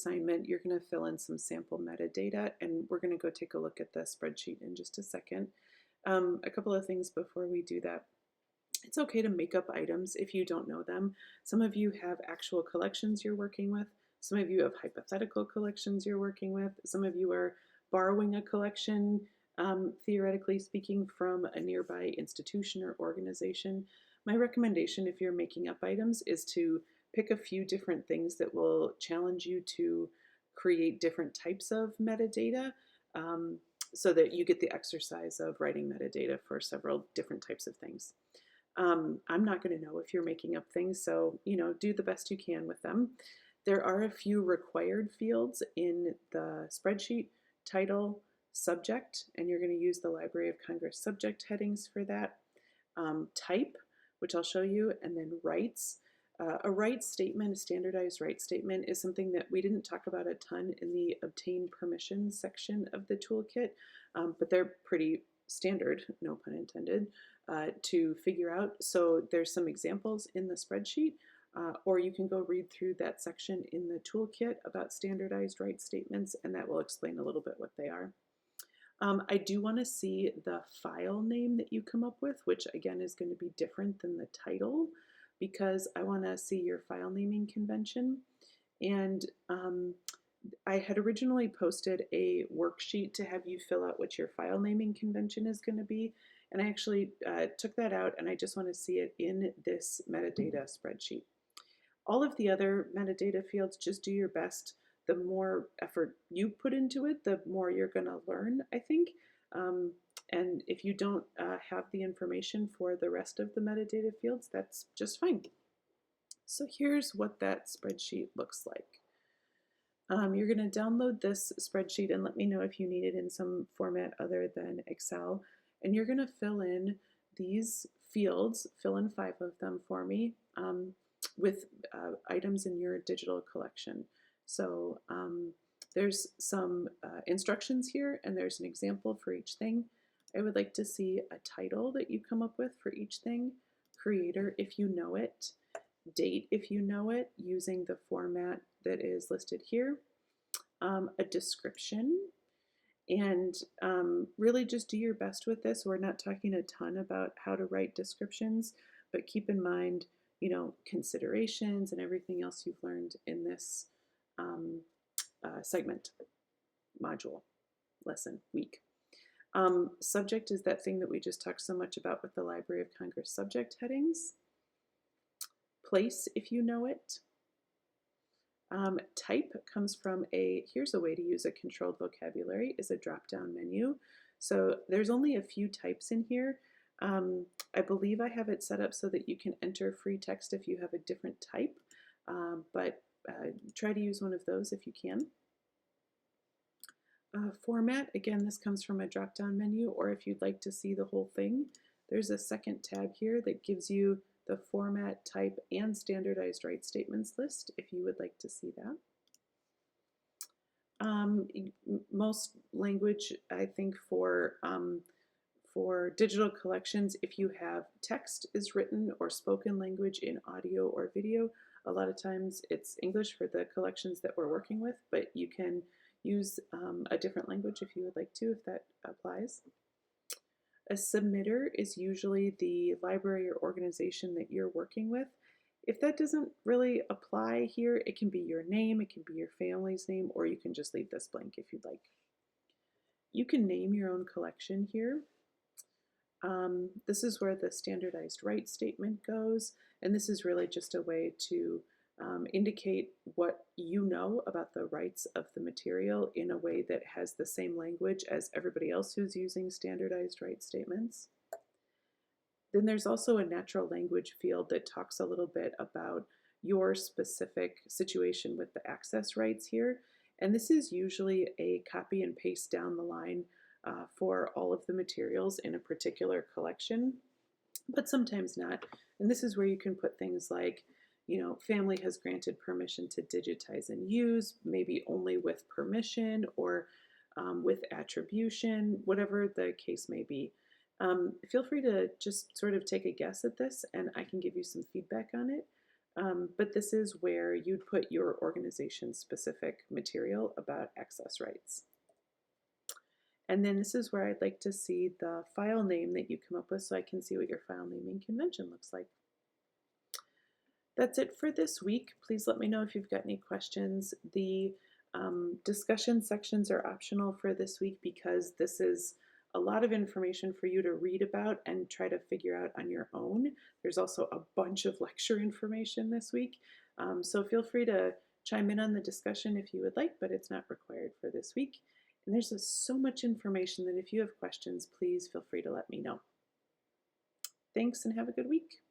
assignment, you're going to fill in some sample metadata, and we're going to go take a look at the spreadsheet in just a second. A couple of things before we do that. It's okay to make up items if you don't know them. Some of you have actual collections you're working with. Some of you have hypothetical collections you're working with. Some of you are borrowing a collection, theoretically speaking, from a nearby institution or organization. My recommendation if you're making up items is to pick a few different things that will challenge you to create different types of metadata, so that you get the exercise of writing metadata for several different types of things. I'm not going to know if you're making up things, so do the best you can with them. There are a few required fields in the spreadsheet: title, subject, and you're going to use the Library of Congress subject headings for that. Type, which I'll show you, and then rights. A rights statement, a standardized rights statement, is something that we didn't talk about a ton in the obtain permission section of the toolkit, but they're pretty standard, no pun intended, to figure out. So there's some examples in the spreadsheet, or you can go read through that section in the toolkit about standardized rights statements, and that will explain a little bit what they are. I do want to see the file name that you come up with, which again is going to be different than the title, because I want to see your file naming convention. And I had originally posted a worksheet to have you fill out what your file naming convention is going to be. And I actually took that out, and I just want to see it in this metadata spreadsheet. All of the other metadata fields, just do your best. The more effort you put into it, the more you're going to learn, I think. And if you don't have the information for the rest of the metadata fields, that's just fine. So here's what that spreadsheet looks like. You're going to download this spreadsheet and let me know if you need it in some format other than Excel. And you're going to fill in these fields, fill in 5 of them for me, with items in your digital collection. So there's some instructions here, and there's an example for each thing. I would like to see a title that you come up with for each thing, creator if you know it, date if you know it, using the format that is listed here, a description, and really just do your best with this. We're not talking a ton about how to write descriptions, but keep in mind, considerations and everything else you've learned in this segment, module, lesson, week. Subject is that thing that we just talked so much about with the Library of Congress subject headings. Place, if you know it. Type comes from here's a way to use a controlled vocabulary, is a drop-down menu. So there's only a few types in here. I believe I have it set up so that you can enter free text if you have a different type, but try to use one of those if you can. Format, again, this comes from a drop-down menu, or if you'd like to see the whole thing, there's a second tab here that gives you the format, type, and standardized rights statements list if you would like to see that. Most language, I think, for digital collections, if you have text is written or spoken language in audio or video, a lot of times it's English for the collections that we're working with, but you can use a different language if you would like to, if that applies. A submitter is usually the library or organization that you're working with. If that doesn't really apply here, it can be your name, it can be your family's name, or you can just leave this blank if you'd like. You can name your own collection here. This is where the standardized rights statement goes, and this is really just a way to indicate what you know about the rights of the material in a way that has the same language as everybody else who's using standardized rights statements. Then there's also a natural language field that talks a little bit about your specific situation with the access rights here. And this is usually a copy and paste down the line for all of the materials in a particular collection, but sometimes not. And this is where you can put things like, family has granted permission to digitize and use, maybe only with permission or with attribution, whatever the case may be. Feel free to just sort of take a guess at this, and I can give you some feedback on it. But this is where you'd put your organization specific material about access rights. And then this is where I'd like to see the file name that you come up with so I can see what your file naming convention looks like. That's it for this week. Please let me know if you've got any questions. The discussion sections are optional for this week because this is a lot of information for you to read about and try to figure out on your own. There's also a bunch of lecture information this week. So feel free to chime in on the discussion if you would like, but it's not required for this week. And there's so much information that if you have questions, please feel free to let me know. Thanks and have a good week.